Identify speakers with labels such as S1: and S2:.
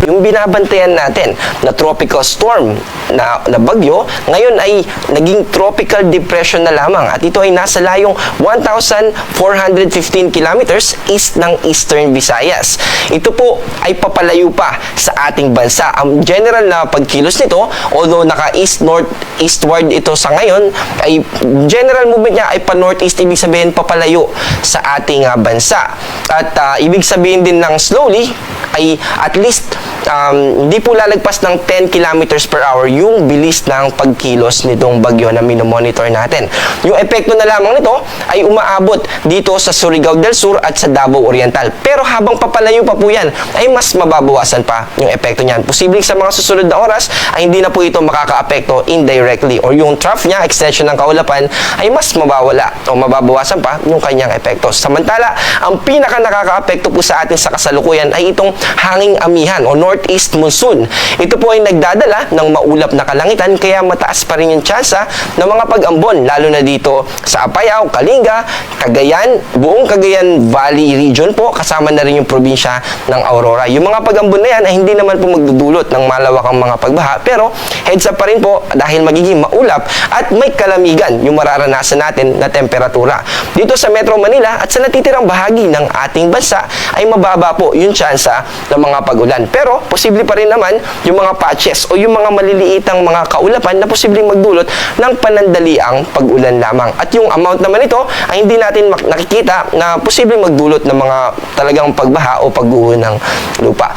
S1: Yung binabantayan natin na tropical storm na bagyo, ngayon ay naging tropical depression na lamang at ito ay nasa layong 1,415 kilometers east ng Eastern Visayas. Ito po ay papalayo pa sa ating bansa. Ang general na pagkilos nito, although naka-east-north-eastward ito sa ngayon, ay general movement niya ay pa-northeast, ibig sabihin papalayo sa ating bansa. At ibig sabihin din ng slowly ay at least hindi po lalagpas ng 10 kilometers per hour yung bilis ng pagkilos nitong bagyo na minomonitor natin. Yung epekto na lamang nito ay umaabot dito sa Surigao del Sur at sa Davao Oriental. Pero habang papalayo pa po yan, ay mas mababawasan pa yung epekto niyan. Posibleng sa mga susunod na oras ay hindi na po ito makaka-apekto indirectly or yung trough niya, extension ng kaulapan, ay mas mabawala o mababawasan pa yung kanyang epekto. Samantala, ang pinaka nakaka-apekto po sa atin sa kasalukuyan ay itong hanging amihan o northeast monsoon. Ito po ay nagdadala ng maulap na kalangitan kaya mataas pa rin yung tsansa ng mga pag-ambon lalo na dito sa Apayao, Kalinga, Cagayan, buong Cagayan Valley region po kasama na rin yung probinsya ng Aurora. Yung mga pag-ambon na yan ay hindi naman po magdudulot ng malawakang mga pagbaha pero heads up pa rin po dahil magiging maulap at may kalamigan yung mararanasan natin na temperatura. Dito sa Metro Manila at sa natitirang bahagi ng ating bansa ay mababa po yung tsansa ng mga pag-ulan. Pero posible pa rin naman yung mga patches o yung mga maliliitang mga kaulapan na posibleng magdulot ng panandaliang pag-ulan lamang. At yung amount naman ito ay hindi natin nakikita na posibleng magdulot ng mga talagang pagbaha o pagguho ng lupa.